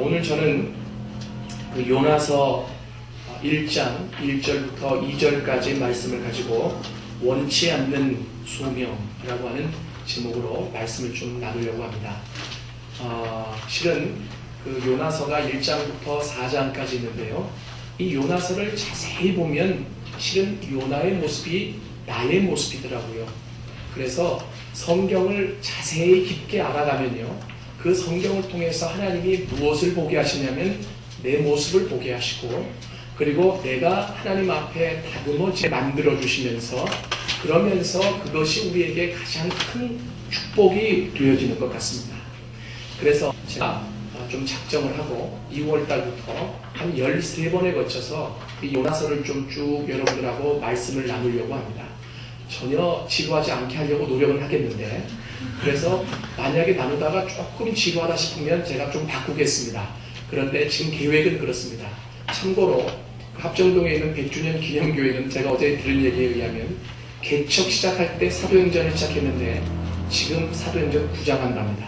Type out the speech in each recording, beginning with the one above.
오늘 저는 그 요나서 1장 1절부터 2절까지 말씀을 가지고 원치 않는 소명이라고 하는 제목으로 말씀을 좀 나누려고 합니다. 실은 그 요나서가 1장부터 4장까지 있는데요. 이 요나서를 자세히 보면 실은 요나의 모습이 나의 모습이더라고요. 그래서 성경을 자세히 깊게 알아가면요, 그 성경을 통해서 하나님이 무엇을 보게 하시냐면 내 모습을 보게 하시고, 그리고 내가 하나님 앞에 다듬어져 만들어 주시면서, 그러면서 그것이 우리에게 가장 큰 축복이 되어지는 것 같습니다. 그래서 제가 좀 작정을 하고 2월 달부터 한 13번에 거쳐서 이 요나서를 좀 쭉 여러분들하고 말씀을 나누려고 합니다. 전혀 지루하지 않게 하려고 노력은 하겠는데, 그래서 만약에 나누다가 조금 지루하다 싶으면 제가 좀 바꾸겠습니다. 그런데 지금 계획은 그렇습니다. 참고로 합정동에 있는 100주년 기념교회는 제가 어제 들은 얘기에 의하면 개척 시작할 때 사도행전을 시작했는데 지금 사도행전 9장 한답니다.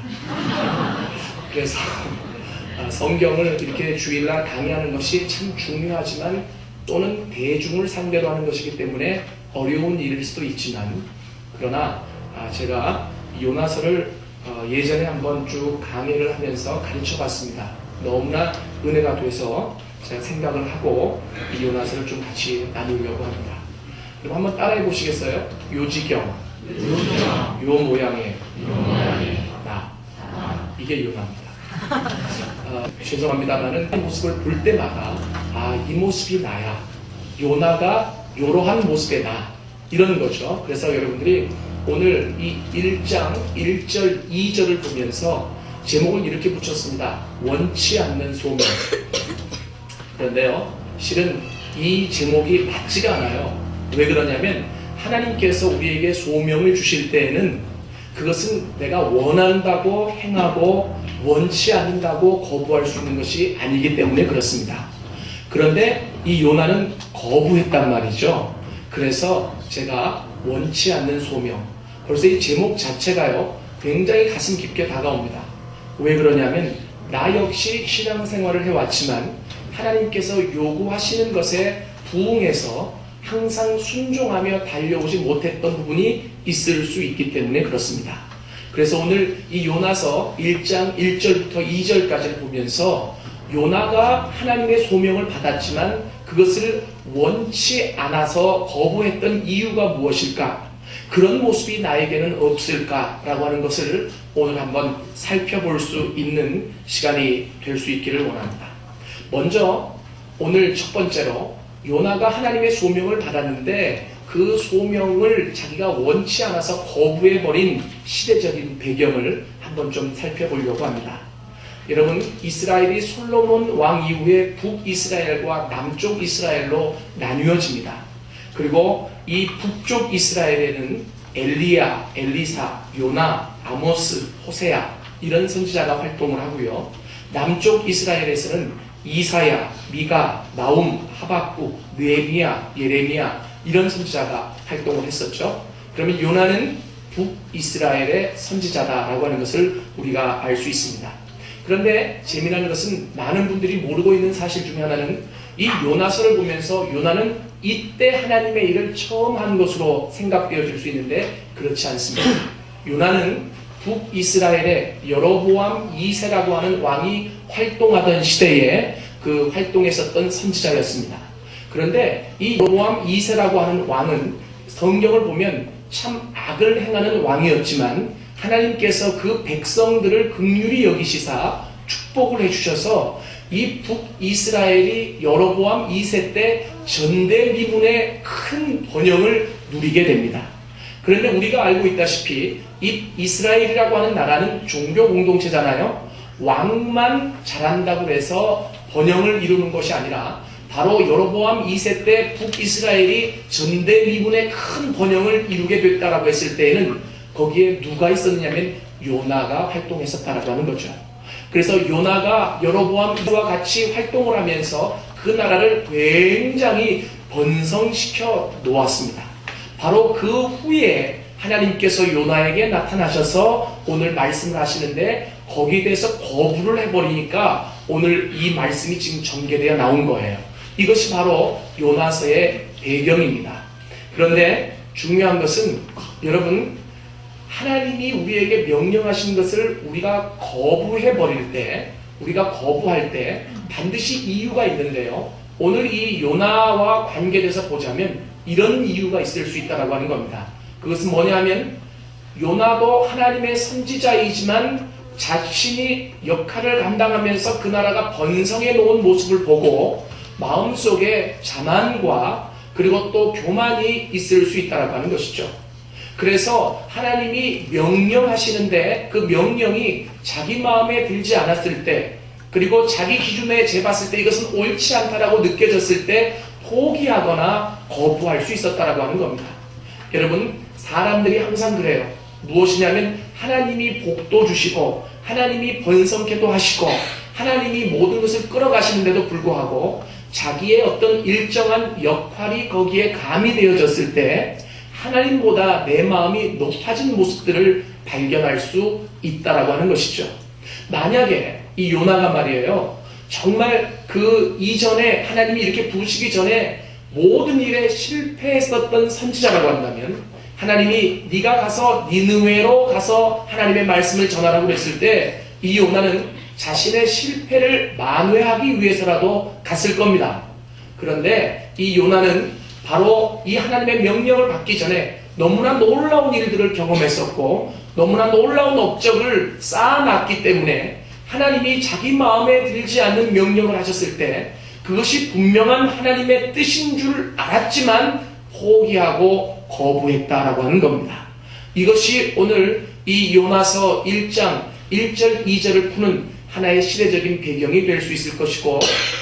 그래서 성경을 이렇게 주일날 강의하는 것이 참 중요하지만 또는 대중을 상대로 하는 것이기 때문에 어려운 일일 수도 있지만, 그러나 제가 요나서를 예전에 한번 쭉 강의를 하면서 가르쳐 봤습니다. 너무나 은혜가 돼서 제가 생각을 하고 이 요나서를 좀 같이 나누려고 합니다. 그럼 한번 따라해 보시겠어요? 요지경, 요 모양의 나, 이게 요나입니다. 죄송합니다만은 이 모습을 볼 때마다 이 모습이 나야, 요나가 요러한 모습의 나, 이런 거죠. 그래서 여러분들이 오늘 이 1장 1절 2절을 보면서 제목을 이렇게 붙였습니다. 원치 않는 소명. 그런데요, 실은 이 제목이 맞지가 않아요. 왜 그러냐면 하나님께서 우리에게 소명을 주실 때에는 그것은 내가 원한다고 행하고 원치 않는다고 거부할 수 있는 것이 아니기 때문에 그렇습니다. 그런데 이 요나는 거부했단 말이죠. 그래서 제가 원치 않는 소명, 벌써 이 제목 자체가요 굉장히 가슴 깊게 다가옵니다. 왜 그러냐면 나 역시 신앙생활을 해왔지만 하나님께서 요구하시는 것에 부응해서 항상 순종하며 달려오지 못했던 부분이 있을 수 있기 때문에 그렇습니다. 그래서 오늘 이 요나서 1장 1절부터 2절까지를 보면서 요나가 하나님의 소명을 받았지만 그것을 원치 않아서 거부했던 이유가 무엇일까? 그런 모습이 나에게는 없을까라고 하는 것을 오늘 한번 살펴볼 수 있는 시간이 될 수 있기를 원합니다. 먼저 오늘 첫 번째로 요나가 하나님의 소명을 받았는데 그 소명을 자기가 원치 않아서 거부해버린 시대적인 배경을 한번 좀 살펴보려고 합니다. 여러분, 이스라엘이 솔로몬 왕 이후에 북이스라엘과 남쪽 이스라엘로 나뉘어집니다. 그리고 이 북쪽 이스라엘에는 엘리야, 엘리사, 요나, 아모스, 호세아 이런 선지자가 활동을 하고요. 남쪽 이스라엘에서는 이사야, 미가, 나움, 하박국, 느헤미야, 예레미야 이런 선지자가 활동을 했었죠. 그러면 요나는 북이스라엘의 선지자다라고 하는 것을 우리가 알 수 있습니다. 그런데 재미난 것은 많은 분들이 모르고 있는 사실 중에 하나는 이 요나서를 보면서 요나는 이때 하나님의 일을 처음 한 것으로 생각되어질 수 있는데 그렇지 않습니다. 요나는 북이스라엘의 여로보암 2세라고 하는 왕이 활동하던 시대에 그 활동했었던 선지자였습니다. 그런데 이 여로보암 2세라고 하는 왕은 성경을 보면 참 악을 행하는 왕이었지만 하나님께서 그 백성들을 긍휼히 여기시사 축복을 해주셔서 이 북이스라엘이 여로보암 2세 때 전대미문의 큰 번영을 누리게 됩니다. 그런데 우리가 알고 있다시피 이 이스라엘이라고 하는 나라는 종교 공동체잖아요. 왕만 잘한다고 해서 번영을 이루는 것이 아니라 바로 여로보암 2세 때 북이스라엘이 전대미문의 큰 번영을 이루게 됐다라고 했을 때에는 거기에 누가 있었느냐면 요나가 활동했었다라고 하는 거죠. 그래서 요나가 여로보암과 같이 활동을 하면서 그 나라를 굉장히 번성시켜 놓았습니다. 바로 그 후에 하나님께서 요나에게 나타나셔서 오늘 말씀을 하시는데 거기에 대해서 거부를 해버리니까 오늘 이 말씀이 지금 전개되어 나온 거예요. 이것이 바로 요나서의 배경입니다. 그런데 중요한 것은 여러분, 하나님이 우리에게 명령하신 것을 우리가 거부해버릴 때, 우리가 거부할 때 반드시 이유가 있는데요. 오늘 이 요나와 관계돼서 보자면 이런 이유가 있을 수 있다고 하는 겁니다. 그것은 뭐냐면 요나도 하나님의 선지자이지만 자신이 역할을 감당하면서 그 나라가 번성해 놓은 모습을 보고 마음속에 자만과 그리고 또 교만이 있을 수 있다고 하는 것이죠. 그래서 하나님이 명령하시는데 그 명령이 자기 마음에 들지 않았을 때, 그리고 자기 기준에 재봤을 때 이것은 옳지 않다라고 느껴졌을 때 포기하거나 거부할 수 있었다라고 하는 겁니다. 여러분, 사람들이 항상 그래요. 무엇이냐면 하나님이 복도 주시고 하나님이 번성케도 하시고 하나님이 모든 것을 끌어가시는데도 불구하고 자기의 어떤 일정한 역할이 거기에 가미되어졌을 때 하나님보다 내 마음이 높아진 모습들을 발견할 수 있다라고 하는 것이죠. 만약에 이 요나가 말이에요, 정말 그 이전에 하나님이 이렇게 부르시기 전에 모든 일에 실패했었던 선지자라고 한다면, 하나님이 네가 가서 니느웨로 가서 하나님의 말씀을 전하라고 했을 때 이 요나는 자신의 실패를 만회하기 위해서라도 갔을 겁니다. 그런데 이 요나는 바로 이 하나님의 명령을 받기 전에 너무나 놀라운 일들을 경험했었고 너무나 놀라운 업적을 쌓아놨기 때문에 하나님이 자기 마음에 들지 않는 명령을 하셨을 때 그것이 분명한 하나님의 뜻인 줄 알았지만 포기하고 거부했다라고 하는 겁니다. 이것이 오늘 이 요나서 1장 1절 2절을 푸는 하나의 시대적인 배경이 될 수 있을 것이고,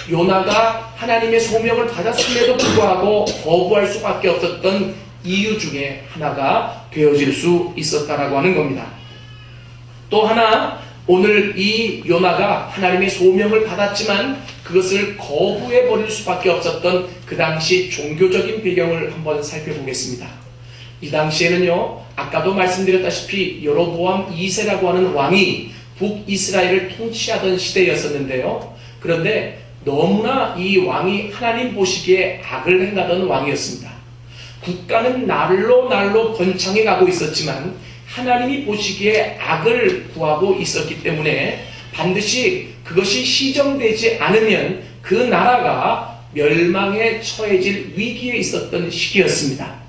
요나가 하나님의 소명을 받았음에도 불구하고 거부할 수밖에 없었던 이유 중에 하나가 되어질 수 있었다라고 하는 겁니다. 또 하나, 오늘 이 요나가 하나님의 소명을 받았지만 그것을 거부해버릴 수밖에 없었던 그 당시 종교적인 배경을 한번 살펴보겠습니다. 이 당시에는요, 아까도 말씀드렸다시피 여로보암 2세라고 하는 왕이 북이스라엘을 통치하던 시대였었는데요. 그런데 너무나 이 왕이 하나님 보시기에 악을 행하던 왕이었습니다. 국가는 날로 날로 번창해 가고 있었지만 하나님이 보시기에 악을 구하고 있었기 때문에 반드시 그것이 시정되지 않으면 그 나라가 멸망에 처해질 위기에 있었던 시기였습니다.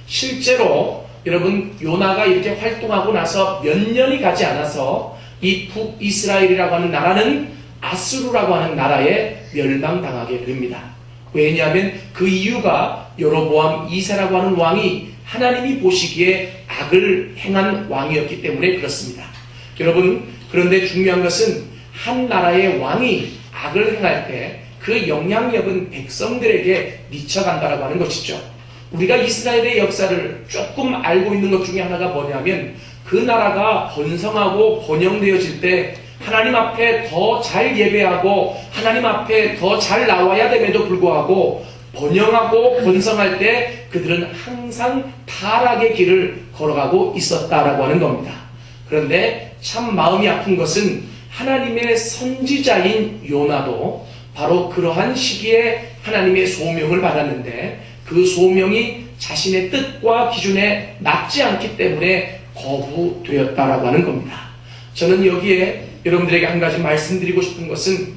실제로 여러분, 요나가 이렇게 활동하고 나서 몇 년이 가지 않아서 이 북이스라엘이라고 하는 나라는 아수르라고 하는 나라에 멸망당하게 됩니다. 왜냐하면 그 이유가 여로보암 2세라고 하는 왕이 하나님이 보시기에 악을 행한 왕이었기 때문에 그렇습니다. 여러분, 그런데 중요한 것은 한 나라의 왕이 악을 행할 때 그 영향력은 백성들에게 미쳐간다라고 하는 것이죠. 우리가 이스라엘의 역사를 조금 알고 있는 것 중에 하나가 뭐냐면 그 나라가 번성하고 번영되어질 때 하나님 앞에 더 잘 예배하고 하나님 앞에 더 잘 나와야 됨에도 불구하고 번영하고 번성할 때 그들은 항상 타락의 길을 걸어가고 있었다라고 하는 겁니다. 그런데 참 마음이 아픈 것은 하나님의 선지자인 요나도 바로 그러한 시기에 하나님의 소명을 받았는데 그 소명이 자신의 뜻과 기준에 맞지 않기 때문에 거부되었다라고 하는 겁니다. 저는 여기에 여러분들에게 한 가지 말씀드리고 싶은 것은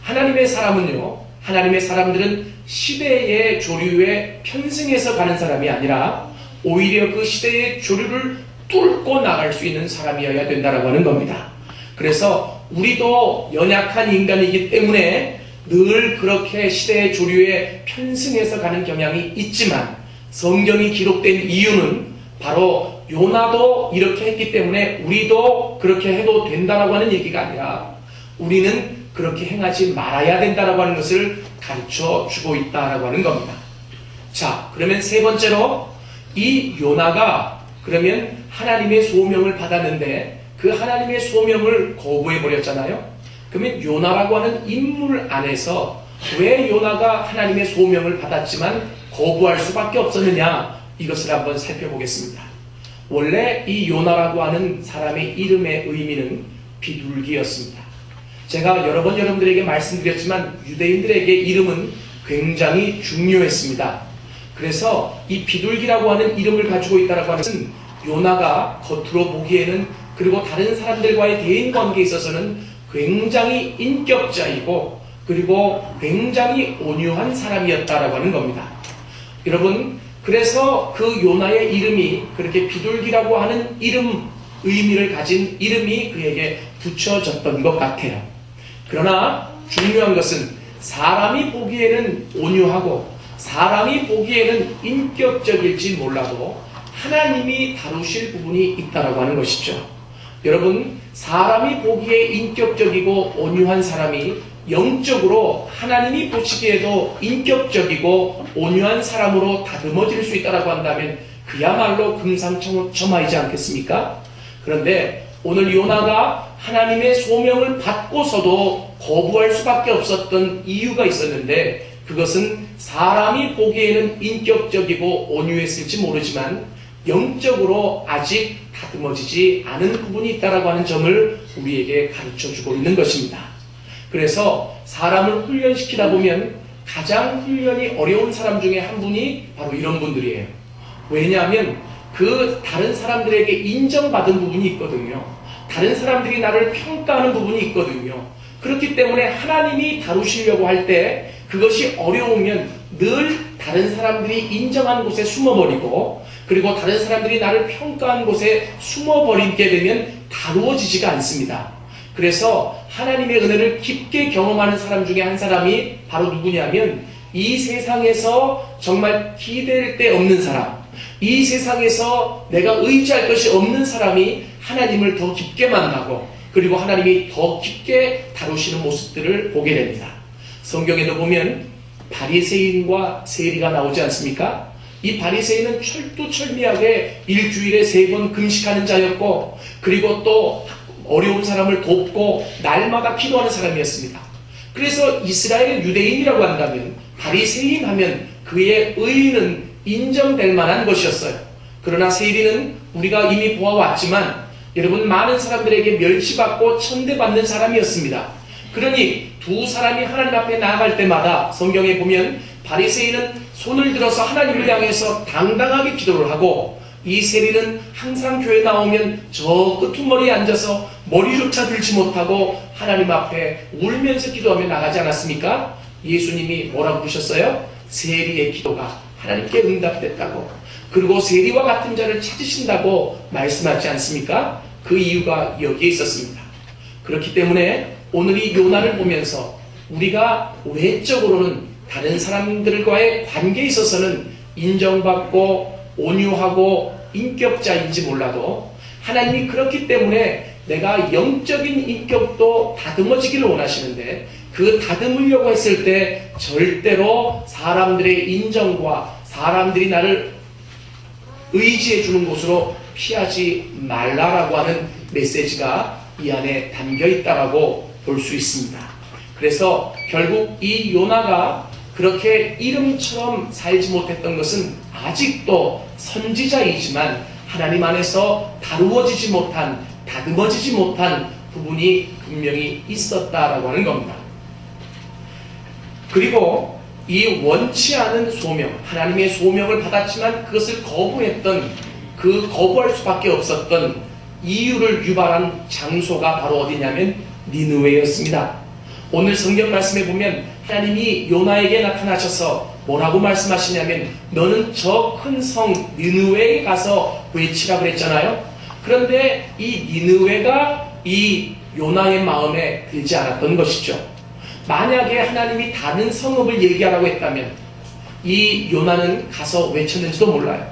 하나님의 사람들은 시대의 조류에 편승해서 가는 사람이 아니라 오히려 그 시대의 조류를 뚫고 나갈 수 있는 사람이어야 된다라고 하는 겁니다. 그래서 우리도 연약한 인간이기 때문에 늘 그렇게 시대의 조류에 편승해서 가는 경향이 있지만 성경이 기록된 이유는 바로 요나도 이렇게 했기 때문에 우리도 그렇게 해도 된다라고 하는 얘기가 아니라 우리는 그렇게 행하지 말아야 된다라고 하는 것을 가르쳐 주고 있다라고 하는 겁니다. 자, 그러면 세 번째로 이 요나가 그러면 하나님의 소명을 받았는데 그 하나님의 소명을 거부해 버렸잖아요. 그러면 요나라고 하는 인물 안에서 왜 요나가 하나님의 소명을 받았지만 거부할 수밖에 없었느냐, 이것을 한번 살펴보겠습니다. 원래 이 요나라고 하는 사람의 이름의 의미는 비둘기였습니다. 제가 여러 번 여러분들에게 말씀드렸지만 유대인들에게 이름은 굉장히 중요했습니다. 그래서 이 비둘기라고 하는 이름을 가지고 있다라고 하는 것은 요나가 겉으로 보기에는 그리고 다른 사람들과의 대인 관계에 있어서는 굉장히 인격자이고 그리고 굉장히 온유한 사람이었다라고 하는 겁니다. 여러분, 그래서 그 요나의 이름이 그렇게 비둘기라고 하는 의미를 가진 이름이 그에게 붙여졌던 것 같아요. 그러나 중요한 것은 사람이 보기에는 온유하고 사람이 보기에는 인격적일지 몰라도 하나님이 다루실 부분이 있다라고 하는 것이죠. 여러분, 사람이 보기에 인격적이고 온유한 사람이 영적으로 하나님이 보시기에도 인격적이고 온유한 사람으로 다듬어질 수 있다라고 한다면 그야말로 금상첨화이지 않겠습니까? 그런데 오늘 요나가 하나님의 소명을 받고서도 거부할 수밖에 없었던 이유가 있었는데 그것은 사람이 보기에는 인격적이고 온유했을지 모르지만 영적으로 아직 다듬어지지 않은 부분이 있다라고 하는 점을 우리에게 가르쳐주고 있는 것입니다. 그래서 사람을 훈련시키다 보면 가장 훈련이 어려운 사람 중에 한 분이 바로 이런 분들이에요. 왜냐하면 그 다른 사람들에게 인정받은 부분이 있거든요. 다른 사람들이 나를 평가하는 부분이 있거든요. 그렇기 때문에 하나님이 다루시려고 할 때 그것이 어려우면 늘 다른 사람들이 인정한 곳에 숨어버리고 그리고 다른 사람들이 나를 평가한 곳에 숨어버리게 되면 다루어지지가 않습니다. 그래서 하나님의 은혜를 깊게 경험하는 사람 중에 한 사람이 바로 누구냐면 이 세상에서 정말 기댈 데 없는 사람, 이 세상에서 내가 의지할 것이 없는 사람이 하나님을 더 깊게 만나고 그리고 하나님이 더 깊게 다루시는 모습들을 보게 됩니다. 성경에도 보면 바리새인과 세리가 나오지 않습니까? 이 바리새인은 철두철미하게 일주일에 3번 금식하는 자였고 그리고 또 어려운 사람을 돕고 날마다 기도하는 사람이었습니다. 그래서 이스라엘 유대인이라고 한다면 바리새인 하면 그의 의는 인정될 만한 것이었어요. 그러나 세리는 우리가 이미 보아왔지만 여러분 많은 사람들에게 멸치받고 천대받는 사람이었습니다. 그러니 두 사람이 하나님 앞에 나아갈 때마다 성경에 보면 바리새인은 손을 들어서 하나님을 향해서 당당하게 기도를 하고 이 세리는 항상 교회 나오면 저 끄트머리에 앉아서 머리조차 들지 못하고 하나님 앞에 울면서 기도하며 나가지 않았습니까? 예수님이 뭐라고 그러셨어요? 세리의 기도가 하나님께 응답됐다고 그리고 세리와 같은 자를 찾으신다고 말씀하지 않습니까? 그 이유가 여기에 있었습니다. 그렇기 때문에 오늘 이 요나를 보면서 우리가 외적으로는 다른 사람들과의 관계에 있어서는 인정받고 온유하고 인격자인지 몰라도 하나님이 그렇기 때문에 내가 영적인 인격도 다듬어지기를 원하시는데 그 다듬으려고 했을 때 절대로 사람들의 인정과 사람들이 나를 의지해 주는 곳으로 피하지 말라라고 하는 메시지가 이 안에 담겨 있다라고 볼 수 있습니다. 그래서 결국 이 요나가 그렇게 이름처럼 살지 못했던 것은 아직도 선지자이지만 하나님 안에서 다루어지지 못한, 다듬어지지 못한 부분이 분명히 있었다라고 하는 겁니다. 그리고 이 원치 않은 소명, 하나님의 소명을 받았지만 그것을 거부했던, 그 거부할 수밖에 없었던 이유를 유발한 장소가 바로 어디냐면 니느웨였습니다. 오늘 성경 말씀에 보면 하나님이 요나에게 나타나셔서 뭐라고 말씀하시냐면 너는 저 큰 성 니느웨에 가서 외치라 그랬잖아요. 그런데 이 니느웨가 이 요나의 마음에 들지 않았던 것이죠. 만약에 하나님이 다른 성읍을 얘기하라고 했다면 이 요나는 가서 외쳤는지도 몰라요.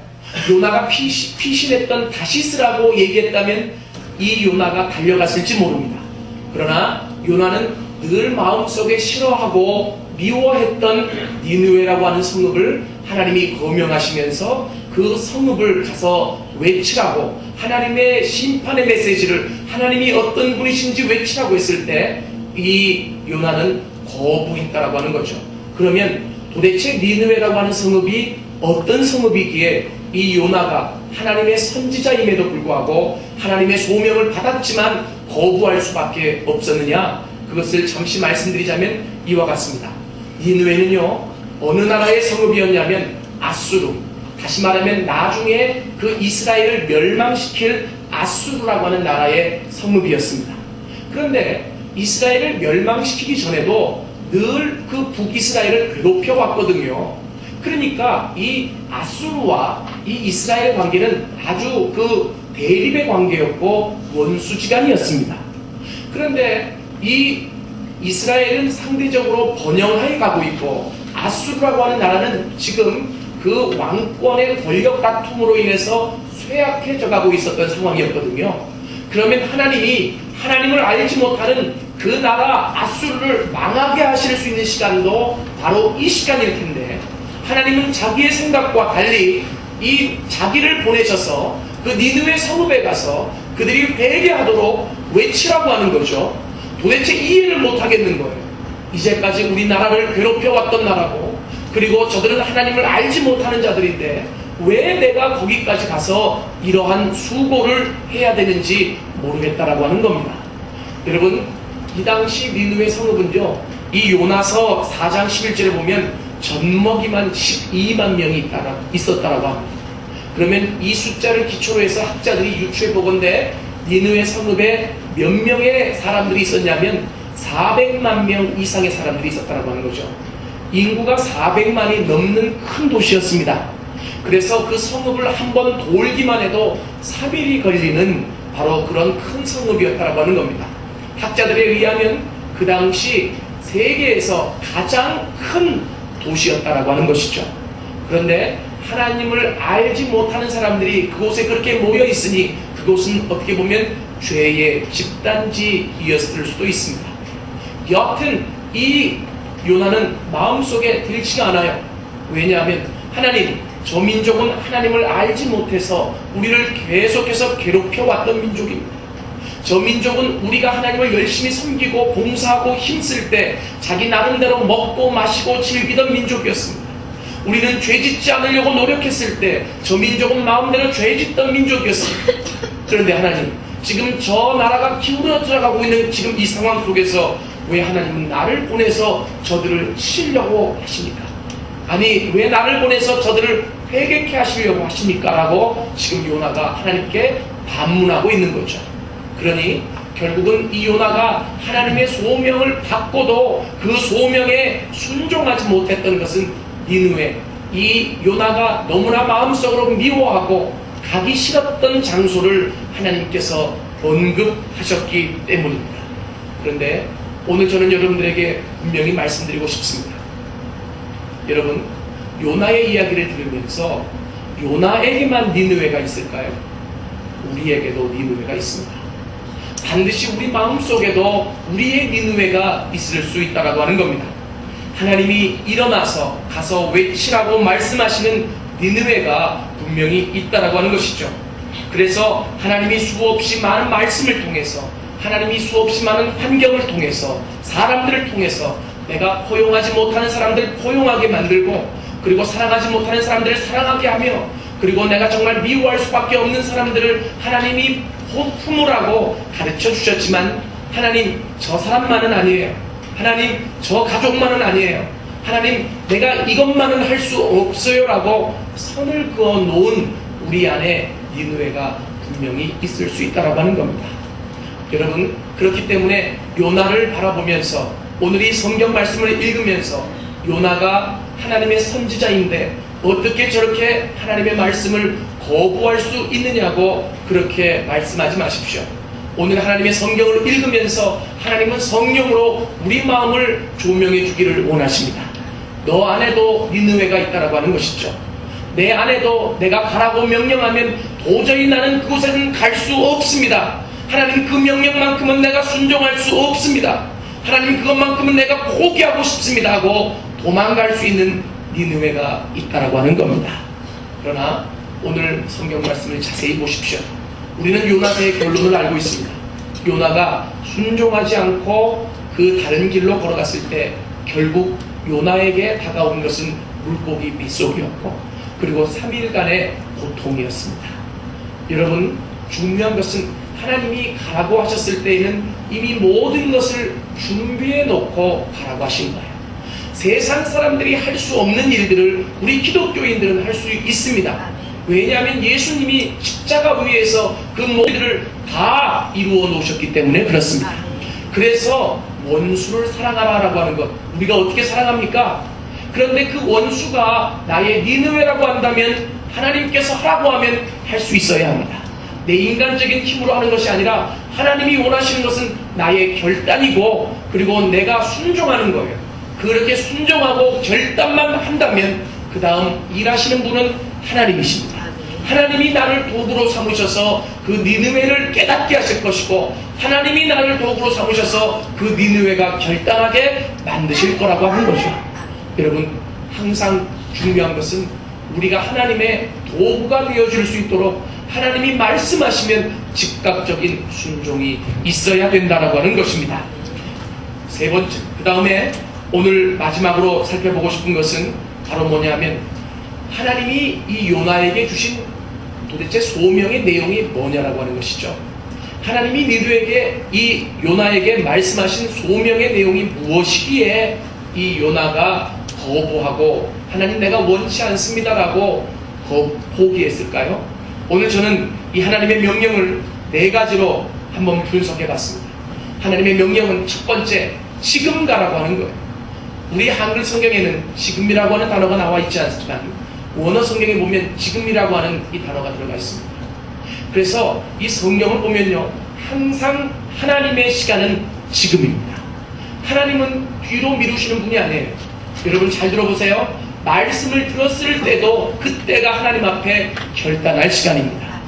요나가 피신했던 다시스라고 얘기했다면 이 요나가 달려갔을지 모릅니다. 그러나 요나는 늘 마음속에 싫어하고 미워했던 니느웨라고 하는 성읍을 하나님이 거명하시면서 그 성읍을 가서 외치라고, 하나님의 심판의 메시지를 하나님이 어떤 분이신지 외치라고 했을 때 이 요나는 거부했다라고 하는 거죠. 그러면 도대체 니느웨라고 하는 성읍이 어떤 성읍이기에 이 요나가 하나님의 선지자임에도 불구하고 하나님의 소명을 받았지만 거부할 수밖에 없었느냐? 그것을 잠시 말씀드리자면 이와 같습니다. 니느웨는요, 어느 나라의 성읍이었냐면 아수르, 다시 말하면 나중에 그 이스라엘을 멸망시킬 아수르라고 하는 나라의 성읍이었습니다. 그런데 이스라엘을 멸망시키기 전에도 늘 그 북이스라엘을 괴롭혀왔거든요. 그러니까 이 아수르와 이 이스라엘 관계는 아주 그 대립의 관계였고 원수지간이었습니다. 그런데 이 이스라엘은 상대적으로 번영하여 가고 있고 아수르라고 하는 나라는 지금 그 왕권의 권력 다툼으로 인해서 쇠약해져 가고 있었던 상황이었거든요. 그러면 하나님이 하나님을 알지 못하는 그 나라 아수르를 망하게 하실 수 있는 시간도 바로 이 시간일 텐데, 하나님은 자기의 생각과 달리 이 자기를 보내셔서 그 니느웨 성읍에 가서 그들이 회개하도록 외치라고 하는 거죠. 도대체 이해를 못하겠는 거예요. 이제까지 우리나라를 괴롭혀왔던 나라고, 그리고 저들은 하나님을 알지 못하는 자들인데 왜 내가 거기까지 가서 이러한 수고를 해야 되는지 모르겠다라고 하는 겁니다. 여러분, 이 당시 니느웨 성읍은요, 이 요나서 4장 11절에 보면 젖먹이만 12만 명이 있었다라고 합니다. 그러면 이 숫자를 기초로 해서 학자들이 유추해 보건대 니느웨 성읍에 몇 명의 사람들이 있었냐면 400만 명 이상의 사람들이 있었다라고 하는 거죠. 인구가 400만이 넘는 큰 도시였습니다. 그래서 그 성읍을 한번 돌기만 해도 3일이 걸리는 바로 그런 큰 성읍이었다라고 하는 겁니다. 학자들에 의하면 그 당시 세계에서 가장 큰 도시였다라고 하는 것이죠. 그런데 하나님을 알지 못하는 사람들이 그곳에 그렇게 모여 있으니 그곳은 어떻게 보면 죄의 집단지였을 수도 있습니다. 여하튼 이 요나는 마음속에 들지가 않아요. 왜냐하면 하나님, 저 민족은 하나님을 알지 못해서 우리를 계속해서 괴롭혀왔던 민족입니다. 저 민족은 우리가 하나님을 열심히 섬기고 봉사하고 힘쓸 때 자기 나름대로 먹고 마시고 즐기던 민족이었습니다. 우리는 죄짓지 않으려고 노력했을 때 저 민족은 마음대로 죄짓던 민족이었습니다. 그런데 하나님, 지금 저 나라가 기울어 들어가고 있는 지금 이 상황 속에서 왜 하나님은 나를 보내서 저들을 치려고 하십니까? 아니, 왜 나를 보내서 저들을 회개케 하시려고 하십니까? 라고 지금 요나가 하나님께 반문하고 있는 거죠. 그러니 결국은 이 요나가 하나님의 소명을 받고도 그 소명에 순종하지 못했던 것은 니느웨, 이 요나가 너무나 마음속으로 미워하고 가기 싫었던 장소를 하나님께서 언급하셨기 때문입니다. 그런데 오늘 저는 여러분들에게 분명히 말씀드리고 싶습니다. 여러분, 요나의 이야기를 들으면서 요나에게만 니느웨가 있을까요? 우리에게도 니느웨가 있습니다. 반드시 우리 마음속에도 우리의 니느웨가 있을 수 있다고 하는 겁니다. 하나님이 일어나서 가서 외치라고 말씀하시는 니느웨가 분명히 있다고 하는 것이죠. 그래서 하나님이 수없이 많은 말씀을 통해서, 하나님이 수없이 많은 환경을 통해서, 사람들을 통해서 내가 포용하지 못하는 사람들을 포용하게 만들고, 그리고 사랑하지 못하는 사람들을 사랑하게 하며, 그리고 내가 정말 미워할 수밖에 없는 사람들을 하나님이 품으라고 가르쳐 주셨지만, 하나님, 저 사람만은 아니에요. 하나님, 저 가족만은 아니에요. 하나님, 내가 이것만은 할 수 없어요 라고 선을 그어 놓은 우리 안에 니느웨가 분명히 있을 수 있다고 하는 겁니다. 여러분, 그렇기 때문에 요나를 바라보면서 오늘 이 성경 말씀을 읽으면서 요나가 하나님의 선지자인데 어떻게 저렇게 하나님의 말씀을 거부할 수 있느냐고 그렇게 말씀하지 마십시오. 오늘 하나님의 성경을 읽으면서 하나님은 성령으로 우리 마음을 조명해 주기를 원하십니다. 너 안에도 니느웨가 있다라고 하는 것이죠. 내 안에도 내가 가라고 명령하면 도저히 나는 그곳에는 갈 수 없습니다. 하나님, 그 명령만큼은 내가 순종할 수 없습니다. 하나님, 그것만큼은 내가 포기하고 싶습니다 하고 도망갈 수 있는 니느웨가 있다라고 하는 겁니다. 그러나 오늘 성경 말씀을 자세히 보십시오. 우리는 요나의 결론을 알고 있습니다. 요나가 순종하지 않고 그 다른 길로 걸어갔을 때 결국 요나에게 다가온 것은 물고기 빗속이었고, 그리고 3일간의 고통이었습니다. 여러분, 중요한 것은 하나님이 가라고 하셨을 때에는 이미 모든 것을 준비해 놓고 가라고 하신 거예요. 세상 사람들이 할 수 없는 일들을 우리 기독교인들은 할 수 있습니다. 왜냐하면 예수님이 십자가 위에서 그 모든 일을 다 이루어 놓으셨기 때문에 그렇습니다. 그래서 원수를 사랑하라라고 하는 것, 우리가 어떻게 사랑합니까? 그런데 그 원수가 나의 니느웨라고 한다면 하나님께서 하라고 하면 할 수 있어야 합니다. 내 인간적인 힘으로 하는 것이 아니라 하나님이 원하시는 것은 나의 결단이고, 그리고 내가 순종하는 거예요. 그렇게 순종하고 결단만 한다면 그 다음 일하시는 분은 하나님이십니다. 하나님이 나를 도구로 삼으셔서 그 니느웨를 깨닫게 하실 것이고, 하나님이 나를 도구로 삼으셔서 그 니느웨가 결단하게 만드실 거라고 하는 거죠. 여러분, 항상 중요한 것은 우리가 하나님의 도구가 되어줄 수 있도록 하나님이 말씀하시면 즉각적인 순종이 있어야 된다라고 하는 것입니다. 세 번째, 그 다음에 오늘 마지막으로 살펴보고 싶은 것은 바로 뭐냐면, 하나님이 이 요나에게 주신 도대체 소명의 내용이 뭐냐라고 하는 것이죠. 하나님이 니느웨에게, 이 요나에게 말씀하신 소명의 내용이 무엇이기에 이 요나가 거부하고 하나님 내가 원치 않습니다라고 포기했을까요? 오늘 저는 이 하나님의 명령을 네 가지로 한번 분석해 봤습니다. 하나님의 명령은 첫 번째, 지금 가라고 하는 거예요. 우리 한글 성경에는 지금이라고 하는 단어가 나와 있지 않지만 원어 성경에 보면 지금이라고 하는 이 단어가 들어가 있습니다. 그래서 이 성경을 보면요, 항상 하나님의 시간은 지금입니다. 하나님은 뒤로 미루시는 분이 아니에요. 여러분 잘 들어보세요. 말씀을 들었을 때도 그때가 하나님 앞에 결단할 시간입니다.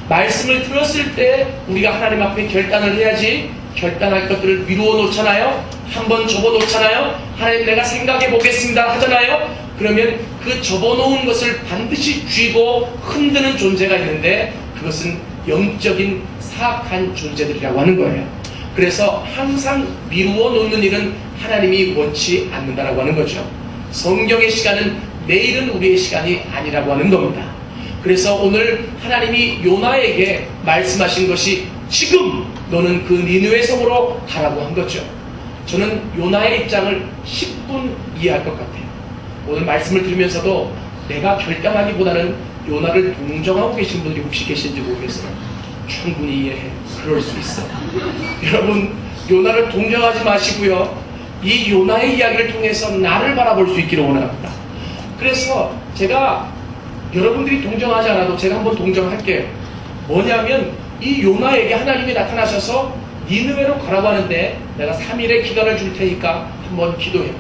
말씀을 들었을 때 우리가 하나님 앞에 결단을 해야지, 결단할 것들을 미루어 놓잖아요. 한번 접어 놓잖아요. 하나님 내가 생각해 보겠습니다 하잖아요. 그러면 그 접어 놓은 것을 반드시 쥐고 흔드는 존재가 있는데 그것은 영적인 사악한 존재들이라고 하는 거예요. 그래서 항상 미루어 놓는 일은 하나님이 원치 않는다라고 하는 거죠. 성경의 시간은 내일은 우리의 시간이 아니라고 하는 겁니다. 그래서 오늘 하나님이 요나에게 말씀하신 것이 지금 너는 그 니느웨 성으로 가라고 한 거죠. 저는 요나의 입장을 10분 이해할 것 같아요. 오늘 말씀을 들으면서도 내가 결단하기보다는 요나를 동정하고 계신 분들이 혹시 계신지 모르겠어요. 충분히 이해해. 그럴 수 있어. 여러분, 요나를 동정하지 마시고요, 이 요나의 이야기를 통해서 나를 바라볼 수 있기를 원합니다. 그래서 제가 여러분들이 동정하지 않아도 제가 한번 동정할게요. 뭐냐면 이 요나에게 하나님이 나타나셔서 니느웨로 가라고 하는데 내가 3일의 기간을 줄 테니까 한번 기도해봐.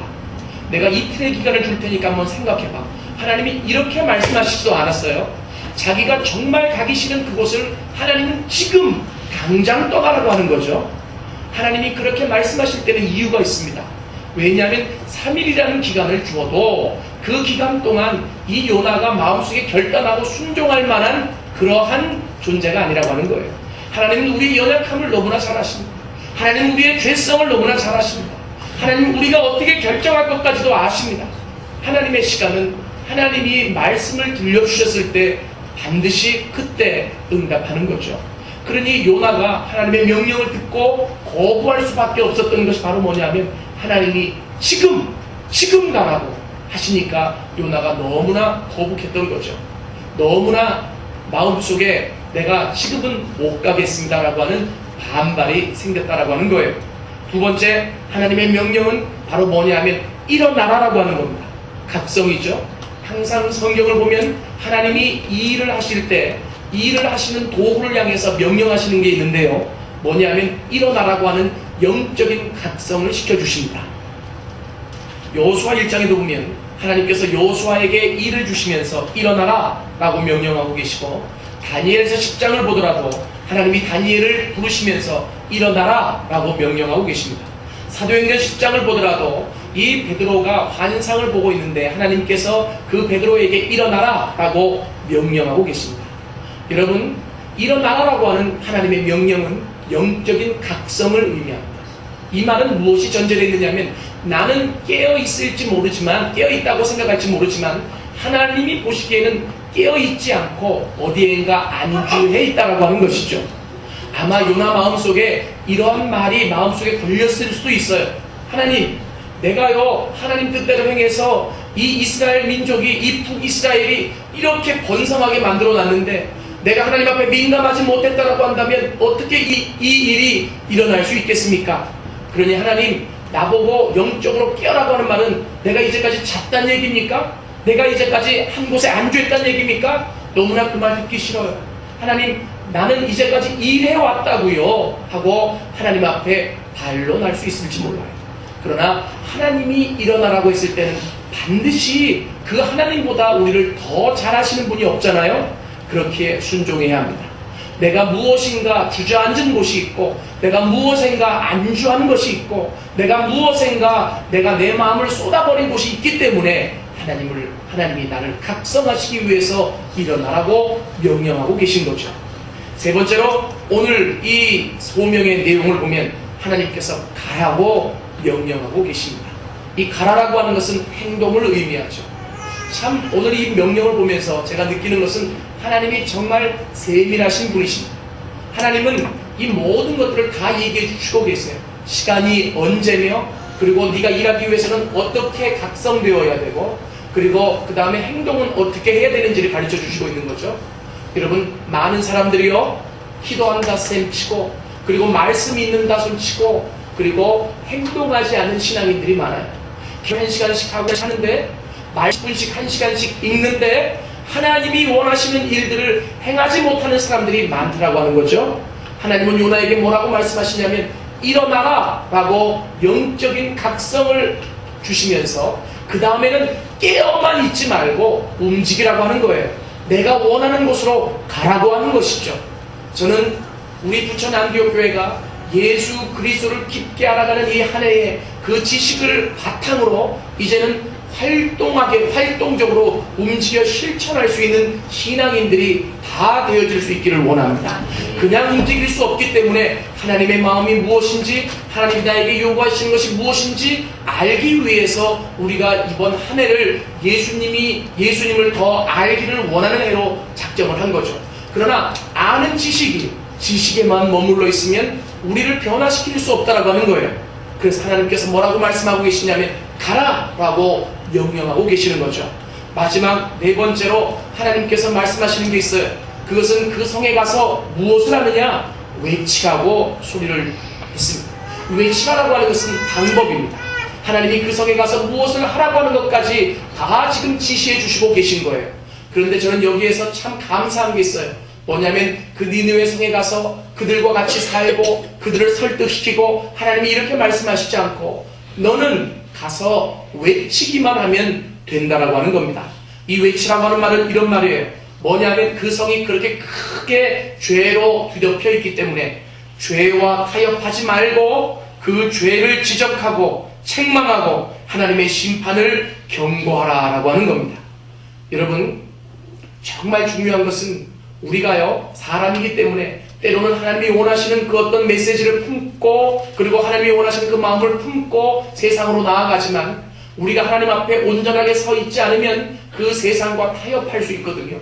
내가 이틀의 기간을 줄 테니까 한번 생각해봐. 하나님이 이렇게 말씀하시지도 않았어요. 자기가 정말 가기 싫은 그곳을 하나님은 지금 당장 떠가라고 하는 거죠. 하나님이 그렇게 말씀하실 때는 이유가 있습니다. 왜냐하면 3일이라는 기간을 주어도 그 기간 동안 이 요나가 마음속에 결단하고 순종할 만한 그러한 존재가 아니라고 하는 거예요. 하나님은 우리의 연약함을 너무나 잘 아십니다. 하나님은 우리의 죄성을 너무나 잘 아십니다. 하나님은 우리가 어떻게 결정할 것까지도 아십니다. 하나님의 시간은 하나님이 말씀을 들려주셨을 때 반드시 그때 응답하는 거죠. 그러니 요나가 하나님의 명령을 듣고 거부할 수밖에 없었던 것이 바로 뭐냐면 하나님이 지금 가라고 하시니까 요나가 너무나 거북했던 거죠. 너무나 마음속에 내가 지금은 못 가겠습니다라고 하는 반발이 생겼다라고 하는 거예요. 두 번째, 하나님의 명령은 바로 뭐냐면 일어나라라고 하는 겁니다. 각성이죠. 항상 성경을 보면 하나님이 이 일을 하실 때 이 일을 하시는 도구를 향해서 명령하시는 게 있는데요, 뭐냐면 일어나라고 하는 영적인 각성을 시켜주십니다. 여호수아 1장에도 보면 하나님께서 여호수아에게 일을 주시면서 일어나라 라고 명령하고 계시고, 다니엘서 10장을 보더라도 하나님이 다니엘을 부르시면서 일어나라 라고 명령하고 계십니다. 사도행전 10장을 보더라도 이 베드로가 환상을 보고 있는데 하나님께서 그 베드로에게 일어나라 라고 명령하고 계십니다. 여러분, 일어나라라고 하는 하나님의 명령은 영적인 각성을 의미합니다. 이 말은 무엇이 전제되어 있느냐면 나는 깨어있을지 모르지만, 깨어있다고 생각할지 모르지만 하나님이 보시기에는 깨어있지 않고 어디엔가 안주해 있다라고 하는 것이죠. 아마 요나 마음속에 이러한 말이 마음속에 걸렸을 수도 있어요. 하나님, 내가요 하나님 뜻대로 행해서 이 이스라엘 민족이, 이 북이스라엘이 이렇게 번성하게 만들어놨는데 내가 하나님 앞에 민감하지 못했다라고 한다면 어떻게 이 일이 일어날 수 있겠습니까? 그러니 하나님, 나보고 영적으로 깨어라고 하는 말은 내가 이제까지 잤단 얘기입니까? 내가 이제까지 한 곳에 안주했단 얘기입니까? 너무나 그 말 듣기 싫어요. 하나님, 나는 이제까지 일해왔다고요 하고 하나님 앞에 반론할 수 있을지 몰라요. 그러나 하나님이 일어나라고 했을 때는 반드시 그 하나님보다 우리를 더 잘하시는 분이 없잖아요. 그렇게 순종해야 합니다. 내가 무엇인가 주저앉은 곳이 있고, 내가 무엇인가 안주한 것이 있고, 내가 무엇인가 내가 내 마음을 쏟아버린 곳이 있기 때문에 하나님이 나를 각성하시기 위해서 일어나라고 명령하고 계신 거죠. 세 번째로 오늘 이 소명의 내용을 보면 하나님께서 가라고 명령하고 계십니다. 이 가라라고 하는 것은 행동을 의미하죠. 참 오늘 이 명령을 보면서 제가 느끼는 것은 하나님이 정말 세밀하신 분이십니다. 하나님은 이 모든 것들을 다 얘기해 주시고 계세요. 시간이 언제며, 그리고 네가 일하기 위해서는 어떻게 각성되어야 되고, 그리고 그 다음에 행동은 어떻게 해야 되는지를 가르쳐 주시고 있는 거죠. 여러분, 많은 사람들이요 기도한다 셈치고, 그리고 말씀 있는다 손치고, 그리고 행동하지 않는 신앙인들이 많아요. 기도 1시간씩 하고 하는데, 말씀씩 1시간씩 읽는데 하나님이 원하시는 일들을 행하지 못하는 사람들이 많더라고 하는 거죠. 하나님은 요나에게 뭐라고 말씀하시냐면 일어나라 라고 영적인 각성을 주시면서 그 다음에는 깨어만 있지 말고 움직이라고 하는 거예요. 내가 원하는 곳으로 가라고 하는 것이죠. 저는 우리 부천 안디옥교회가 예수 그리스도를 깊게 알아가는 이 한 해에 그 지식을 바탕으로 이제는 활동적으로 움직여 실천할 수 있는 신앙인들이 다 되어질 수 있기를 원합니다. 그냥 움직일 수 없기 때문에 하나님의 마음이 무엇인지, 하나님이 나에게 요구하시는 것이 무엇인지 알기 위해서 우리가 이번 한 해를 예수님을 더 알기를 원하는 해로 작정을 한 거죠. 그러나 아는 지식에만 머물러 있으면 우리를 변화시킬 수 없다라고 하는 거예요. 그래서 하나님께서 뭐라고 말씀하고 계시냐면 가라 라고 명령하고 계시는 거죠. 마지막 네 번째로 하나님께서 말씀하시는 게 있어요. 그것은 그 성에 가서 무엇을 하느냐? 외치라고 소리를 했습니다. 외치라고 하는 것은 방법입니다. 하나님이 그 성에 가서 무엇을 하라고 하는 것까지 다 지금 지시해 주시고 계신 거예요. 그런데 저는 여기에서 참 감사한 게 있어요. 뭐냐면 그 니느웨 성에 가서 그들과 같이 살고 그들을 설득시키고 하나님이 이렇게 말씀하시지 않고 너는 가서 외치기만 하면 된다라고 하는 겁니다. 이 외치라고 하는 말은 이런 말이에요. 뭐냐면 그 성이 그렇게 크게 죄로 뒤덮여 있기 때문에 죄와 타협하지 말고 그 죄를 지적하고 책망하고 하나님의 심판을 경고하라라고 하는 겁니다. 여러분, 정말 중요한 것은 우리가요 사람이기 때문에 때로는 하나님이 원하시는 그 어떤 메시지를 품고, 그리고 하나님이 원하시는 그 마음을 품고 세상으로 나아가지만 우리가 하나님 앞에 온전하게 서 있지 않으면 그 세상과 타협할 수 있거든요.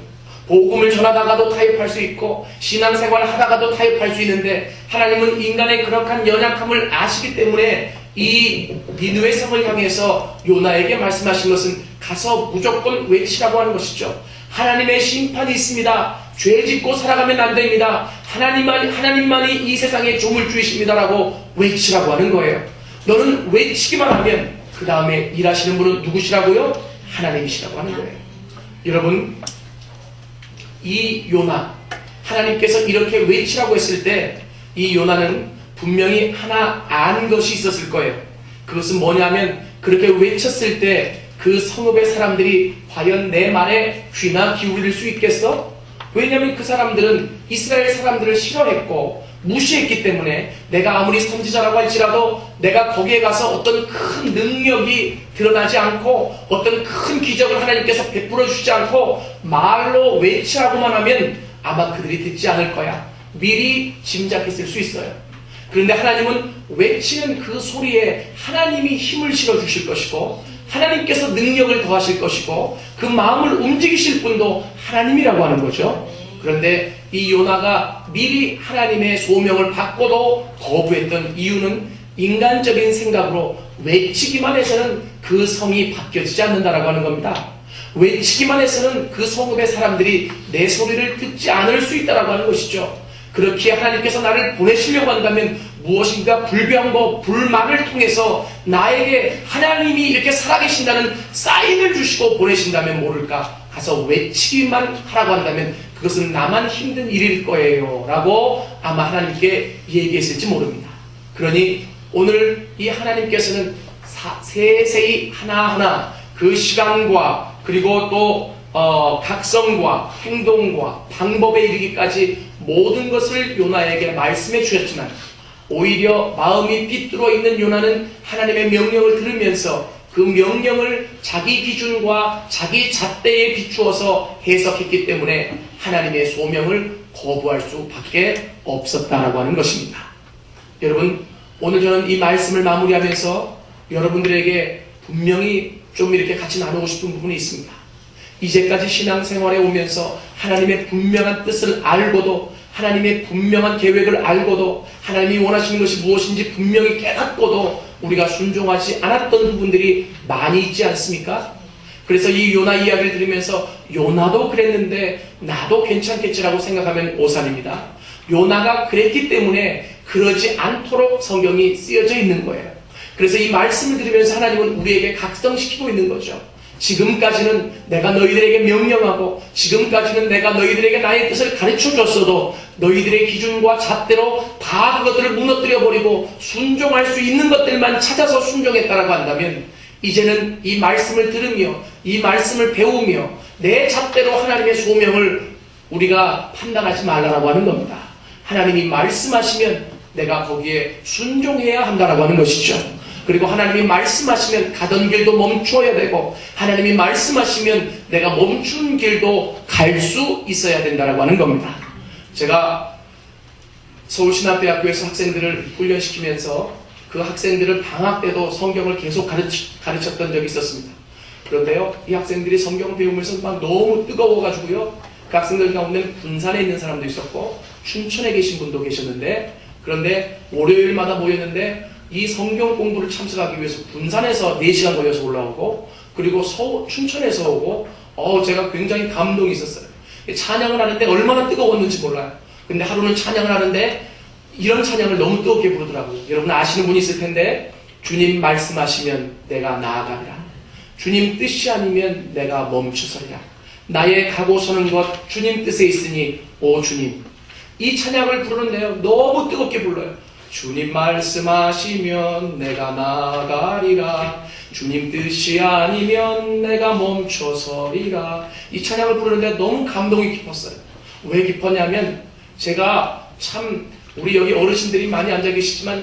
복음을 전하다가도 타협할 수 있고 신앙생활을 하다가도 타협할 수 있는데 하나님은 인간의 그럭한 연약함을 아시기 때문에 이 니느웨 성을 향해서 요나에게 말씀하신 것은 가서 무조건 외치라고 하는 것이죠. 하나님의 심판이 있습니다. 죄 짓고 살아가면 안 됩니다. 하나님만이 이 세상의 조물주이십니다라고 외치라고 하는 거예요. 너는 외치기만 하면 그 다음에 일하시는 분은 누구시라고요? 하나님이시라고 하는 거예요. 여러분, 이 요나, 하나님께서 이렇게 외치라고 했을 때 이 요나는 분명히 하나 안 것이 있었을 거예요. 그것은 뭐냐면 그렇게 외쳤을 때 그 성읍의 사람들이 과연 내 말에 귀나 기울일 수 있겠어? 왜냐하면 그 사람들은 이스라엘 사람들을 싫어했고 무시했기 때문에 내가 아무리 선지자라고 할지라도 내가 거기에 가서 어떤 큰 능력이 드러나지 않고 어떤 큰 기적을 하나님께서 베풀어 주지 않고 말로 외치라고만 하면 아마 그들이 듣지 않을 거야. 미리 짐작했을 수 있어요. 그런데 하나님은 외치는 그 소리에 하나님이 힘을 실어 주실 것이고 하나님께서 능력을 더하실 것이고 그 마음을 움직이실 분도 하나님이라고 하는 거죠. 그런데 이 요나가 미리 하나님의 소명을 받고도 거부했던 이유는 인간적인 생각으로 외치기만 해서는 그 성이 바뀌어지지 않는다라고 하는 겁니다. 외치기만 해서는 그 성읍의 사람들이 내 소리를 듣지 않을 수 있다라고 하는 것이죠. 그렇게 하나님께서 나를 보내시려고 한다면 무엇인가 불병거, 불만을 통해서 나에게 하나님이 이렇게 살아계신다는 사인을 주시고 보내신다면 모를까, 가서 외치기만 하라고 한다면 그것은 나만 힘든 일일 거예요 라고 아마 하나님께 얘기했을지 모릅니다. 그러니 오늘 이 하나님께서는 세세히 하나하나 그 시간과 그리고 또 각성과 행동과 방법에 이르기까지 모든 것을 요나에게 말씀해 주셨지만, 오히려 마음이 삐뚤어 있는 요나는 하나님의 명령을 들으면서 그 명령을 자기 기준과 자기 잣대에 비추어서 해석했기 때문에 하나님의 소명을 거부할 수밖에 없었다라고 하는 것입니다. 여러분, 오늘 저는 이 말씀을 마무리하면서 여러분들에게 분명히 좀 이렇게 같이 나누고 싶은 부분이 있습니다. 이제까지 신앙생활에 오면서 하나님의 분명한 뜻을 알고도, 하나님의 분명한 계획을 알고도, 하나님이 원하시는 것이 무엇인지 분명히 깨닫고도 우리가 순종하지 않았던 부분들이 많이 있지 않습니까? 그래서 이 요나 이야기를 들으면서 요나도 그랬는데 나도 괜찮겠지라고 생각하면 오산입니다. 요나가 그랬기 때문에 그러지 않도록 성경이 쓰여져 있는 거예요. 그래서 이 말씀을 들으면서 하나님은 우리에게 각성시키고 있는 거죠. 지금까지는 내가 너희들에게 명령하고, 지금까지는 내가 너희들에게 나의 뜻을 가르쳐줬어도 너희들의 기준과 잣대로 다 그것들을 무너뜨려버리고 순종할 수 있는 것들만 찾아서 순종했다라고 한다면, 이제는 이 말씀을 들으며 이 말씀을 배우며 내 잣대로 하나님의 소명을 우리가 판단하지 말라라고 하는 겁니다. 하나님이 말씀하시면 내가 거기에 순종해야 한다라고 하는 것이죠. 그리고 하나님이 말씀하시면 가던 길도 멈춰야 되고, 하나님이 말씀하시면 내가 멈춘 길도 갈 수 있어야 된다라고 하는 겁니다. 제가 서울신학대학교에서 학생들을 훈련시키면서 그 학생들을 방학 때도 성경을 계속 가르쳤던 적이 있었습니다. 그런데요, 이 학생들이 성경을 배우면서 막 너무 뜨거워가지고요, 그 학생들 가운데는 군산에 있는 사람도 있었고 춘천에 계신 분도 계셨는데, 그런데 월요일마다 모였는데 이 성경 공부를 참석하기 위해서 군산에서 4시간 걸려서 올라오고, 그리고 춘천에서 오고, 제가 굉장히 감동이 있었어요. 찬양을 하는데 얼마나 뜨거웠는지 몰라요. 근데 하루는 찬양을 하는데 이런 찬양을 너무 뜨겁게 부르더라고요. 여러분 아시는 분이 있을 텐데, 주님 말씀하시면 내가 나아가리라. 주님 뜻이 아니면 내가 멈추서리라. 나의 가고 서는 것 주님 뜻에 있으니 오 주님. 이 찬양을 부르는데요, 너무 뜨겁게 불러요. 주님 말씀하시면 내가 나아가리라. 주님 뜻이 아니면 내가 멈춰서리라. 이 찬양을 부르는데 너무 감동이 깊었어요. 왜 깊었냐면, 제가 참 우리 여기 어르신들이 많이 앉아 계시지만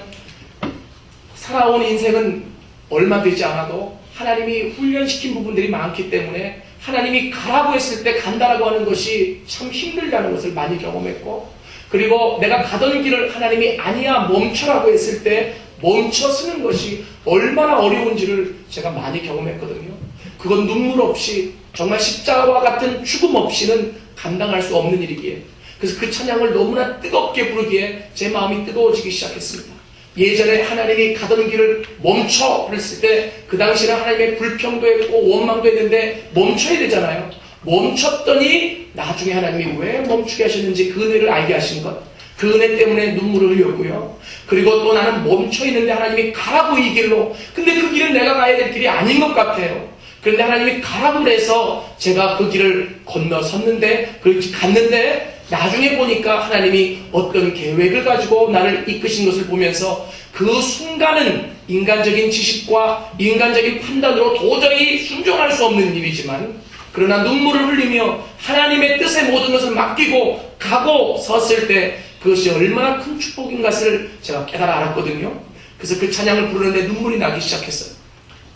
살아온 인생은 얼마 되지 않아도 하나님이 훈련시킨 부분들이 많기 때문에 하나님이 가라고 했을 때 간다라고 하는 것이 참 힘들다는 것을 많이 경험했고, 그리고 내가 가던 길을 하나님이 아니야 멈춰라고 했을 때 멈춰 서는 것이 얼마나 어려운지를 제가 많이 경험했거든요. 그건 눈물 없이, 정말 십자가와 같은 죽음 없이는 감당할 수 없는 일이기에, 그래서 그 찬양을 너무나 뜨겁게 부르기에 제 마음이 뜨거워지기 시작했습니다. 예전에 하나님이 가던 길을 멈춰 그랬을 때 그 당시에는 하나님의 불평도 했고 원망도 했는데 멈춰야 되잖아요. 멈췄더니 나중에 하나님이 왜 멈추게 하셨는지 그 은혜를 알게 하신 것, 그 은혜 때문에 눈물을 흘렸고요. 그리고 또 나는 멈춰 있는데 하나님이 가라고 이 길로, 근데 그 길은 내가 가야 될 길이 아닌 것 같아요. 그런데 하나님이 가라고 해서 제가 그 길을 건너섰는데, 갔는데 나중에 보니까 하나님이 어떤 계획을 가지고 나를 이끄신 것을 보면서 그 순간은 인간적인 지식과 인간적인 판단으로 도저히 순종할 수 없는 일이지만, 그러나 눈물을 흘리며 하나님의 뜻에 모든 것을 맡기고 가고 섰을 때 그것이 얼마나 큰 축복인 것을 제가 깨달아 알았거든요. 그래서 그 찬양을 부르는데 눈물이 나기 시작했어요.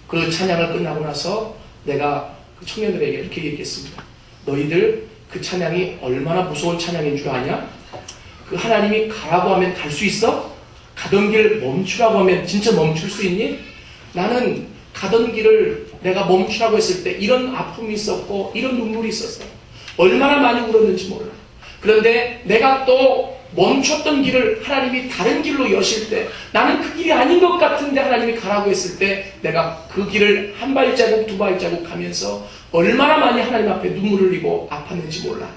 그 찬양을 끝나고 나서 내가 그 청년들에게 이렇게 얘기했습니다. 너희들 그 찬양이 얼마나 무서운 찬양인 줄 아냐? 그 하나님이 가라고 하면 갈 수 있어? 가던 길 멈추라고 하면 진짜 멈출 수 있니? 나는 가던 길을 내가 멈추라고 했을 때 이런 아픔이 있었고 이런 눈물이 있었어요. 얼마나 많이 울었는지 몰라요. 그런데 내가 또 멈췄던 길을 하나님이 다른 길로 여실 때, 나는 그 길이 아닌 것 같은데 하나님이 가라고 했을 때 내가 그 길을 한 발자국 두 발자국 가면서 얼마나 많이 하나님 앞에 눈물을 흘리고 아팠는지 몰라.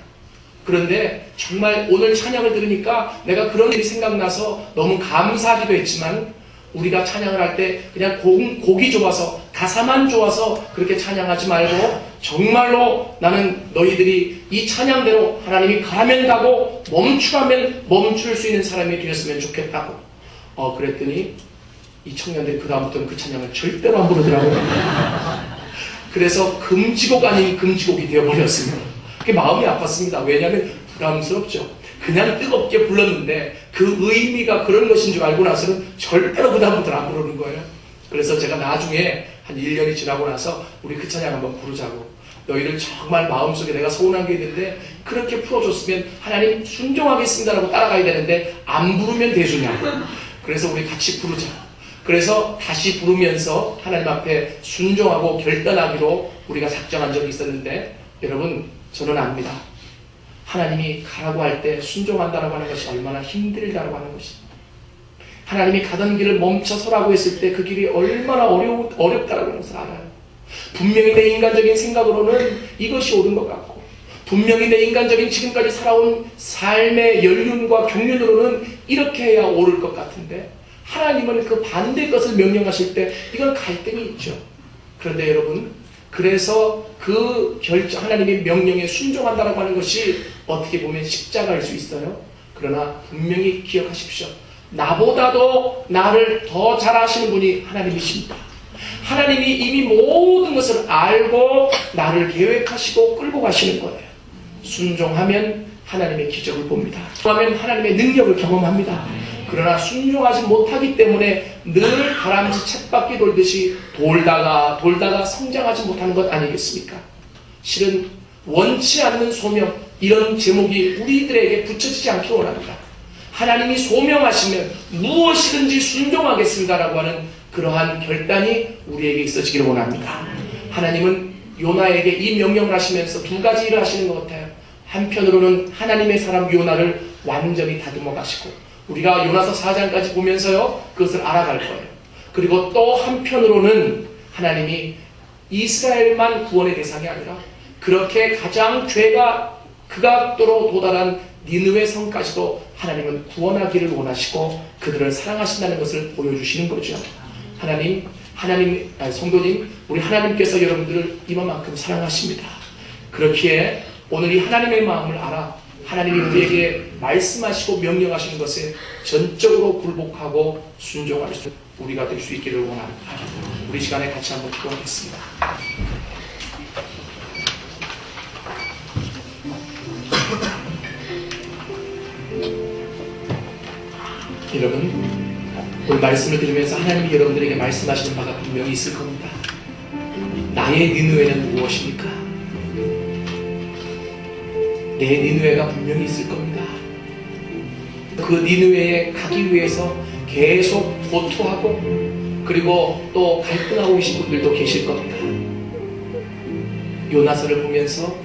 그런데 정말 오늘 찬양을 들으니까 내가 그런 일이 생각나서 너무 감사하기도 했지만, 우리가 찬양을 할 때 그냥 곡이 좋아서, 가사만 좋아서 그렇게 찬양하지 말고 정말로 나는 너희들이 이 찬양대로 하나님이 가면 가고 멈추라면 멈출 수 있는 사람이 되었으면 좋겠다고 그랬더니 이 청년들이 그 다음부터는 그 찬양을 절대로 안 부르더라고요. 그래서 금지곡 아닌 금지곡이 되어버렸습니다. 그게 마음이 아팠습니다. 왜냐하면 부담스럽죠. 그냥 뜨겁게 불렀는데 그 의미가 그런 것인 줄 알고 나서는 절대로 그다음부터는 안 부르는 거예요. 그래서 제가 나중에 한 1년이 지나고 나서 우리 그 찬양 한번 부르자고, 너희들 정말 마음속에 내가 서운한 게 있는데 그렇게 풀어줬으면 하나님 순종하겠습니다라고 따라가야 되는데 안 부르면 대수냐고. 그래서 우리 같이 부르자. 그래서 다시 부르면서 하나님 앞에 순종하고 결단하기로 우리가 작정한 적이 있었는데, 여러분 저는 압니다. 하나님이 가라고 할 때 순종한다라고 하는 것이 얼마나 힘들다라고 하는 것이, 하나님이 가던 길을 멈춰 서라고 했을 때 그 길이 얼마나 어렵다라고 하는 것을 알아요. 분명히 내 인간적인 생각으로는 이것이 옳은 것 같고, 분명히 내 인간적인 지금까지 살아온 삶의 연륜과 경륜으로는 이렇게 해야 옳을 것 같은데, 하나님은 그 반대의 것을 명령하실 때 이건 갈등이 있죠. 그런데 여러분, 그래서 그 하나님의 명령에 순종한다라고 하는 것이 어떻게 보면 십자가일 수 있어요. 그러나 분명히 기억하십시오. 나보다도 나를 더 잘 아시는 분이 하나님이십니다. 하나님이 이미 모든 것을 알고 나를 계획하시고 끌고 가시는 거예요. 순종하면 하나님의 기적을 봅니다. 순종하면 하나님의 능력을 경험합니다. 그러나 순종하지 못하기 때문에 늘 다람쥐 쳇바퀴 돌듯이 돌다가 성장하지 못하는 것 아니겠습니까? 실은 원치 않는 소명, 이런 제목이 우리들에게 붙여지지 않기를 원합니다. 하나님이 소명하시면 무엇이든지 순종하겠습니다라고 하는 그러한 결단이 우리에게 있어지기를 원합니다. 하나님은 요나에게 이 명령을 하시면서 두 가지 일을 하시는 것 같아요. 한편으로는 하나님의 사람 요나를 완전히 다듬어 가시고, 우리가 요나서 4장까지 보면서요 그것을 알아갈 거예요. 그리고 또 한편으로는 하나님이 이스라엘만 구원의 대상이 아니라 그렇게 가장 죄가 극악도로 도달한 니느웨 성까지도 하나님은 구원하기를 원하시고 그들을 사랑하신다는 것을 보여주시는 거죠. 성도님, 우리 하나님께서 여러분들을 이만큼 사랑하십니다. 그렇기에 오늘 이 하나님의 마음을 알아 하나님이 우리에게 말씀하시고 명령하시는 것에 전적으로 굴복하고 순종할 수 우리가 될 수 있기를 원합니다. 우리 시간에 같이 한번 기도하겠습니다. 여러분, 오늘 말씀을 들으면서 하나님이 여러분들에게 말씀하시는 바가 분명히 있을 겁니다. 나의 니느웨는 무엇입니까? 내 니느웨가 분명히 있을 겁니다. 그 니느웨에 가기 위해서 계속 고투하고 그리고 또 갈등하고 계신 분들도 계실 겁니다. 요나서를 보면서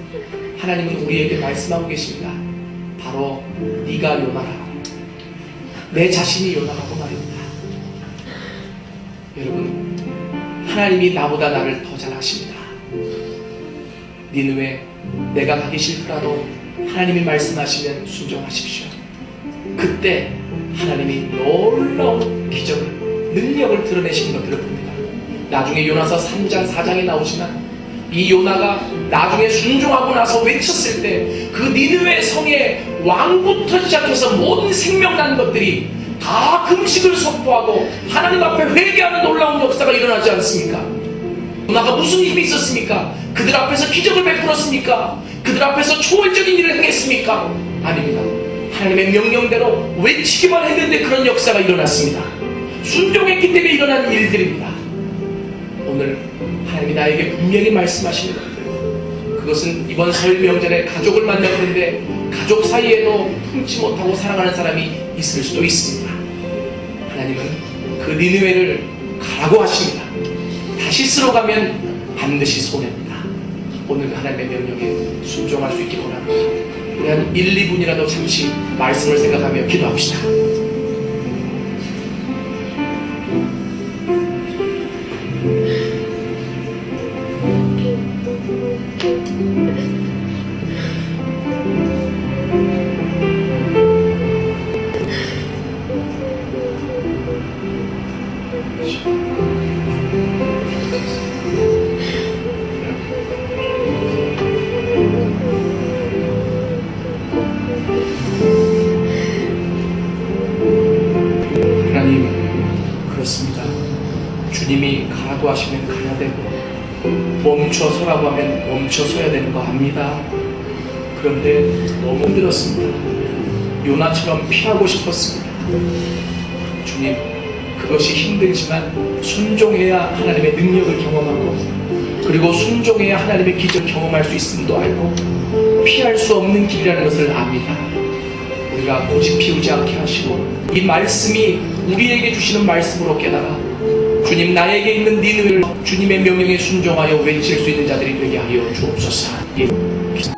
하나님은 우리에게 말씀하고 계십니다. 바로 네가 요나라. 내 자신이 요나라고 말입니다. 여러분, 하나님이 나보다 나를 더 잘 아십니다. 니느웨, 내가 가기 싫더라도 하나님이 말씀하시면 순종하십시오. 그때 하나님이 놀라운 기적을, 능력을 드러내시는 것들을 봅니다. 나중에 요나서 3장 4장에 나오지만 이 요나가 나중에 순종하고 나서 외쳤을 때 그 니느웨 성의 왕부터 시작해서 모든 생명난 것들이 다 금식을 선포하고 하나님 앞에 회개하는 놀라운 역사가 일어나지 않습니까? 요나가 무슨 힘이 있었습니까? 그들 앞에서 기적을 베풀었습니까? 그들 앞에서 초월적인 일을 행했습니까? 아닙니다. 하나님의 명령대로 외치기만 했는데 그런 역사가 일어났습니다. 순종했기 때문에 일어난 일들입니다. 오늘 하나님이 나에게 분명히 말씀하시는 것들, 그것은 이번 설 명절에 가족을 만났는데 가족 사이에도 품지 못하고 사랑하는 사람이 있을 수도 있습니다. 하나님은 그 니느웨를 가라고 하십니다. 다시 쓰러 가면 반드시 손해입니다. 오늘 하나님의 명령에 순종할 수 있기를 원합니다. 한 1, 2분이라도 잠시 말씀을 생각하며 기도합시다. 하나님, 그렇습니다. 주님이 가라고 하시면 가야 되고 멈춰서라고 하면 멈춰서야 되는 거 압니다. 그런데 너무 힘들었습니다. 요나처럼 피하고 싶었습니다. 주님, 그것이 힘들지만 순종해야 하나님의 능력을 경험하고, 그리고 순종해야 하나님의 기적을 경험할 수 있음도 알고, 피할 수 없는 길이라는 것을 압니다. 우리가 고집 피우지 않게 하시고, 이 말씀이 우리에게 주시는 말씀으로 깨달아 주님, 나에게 있는 니느웨를 주님의 명령에 순종하여 외칠 수 있는 자들이 되게 하여 주옵소서. 예.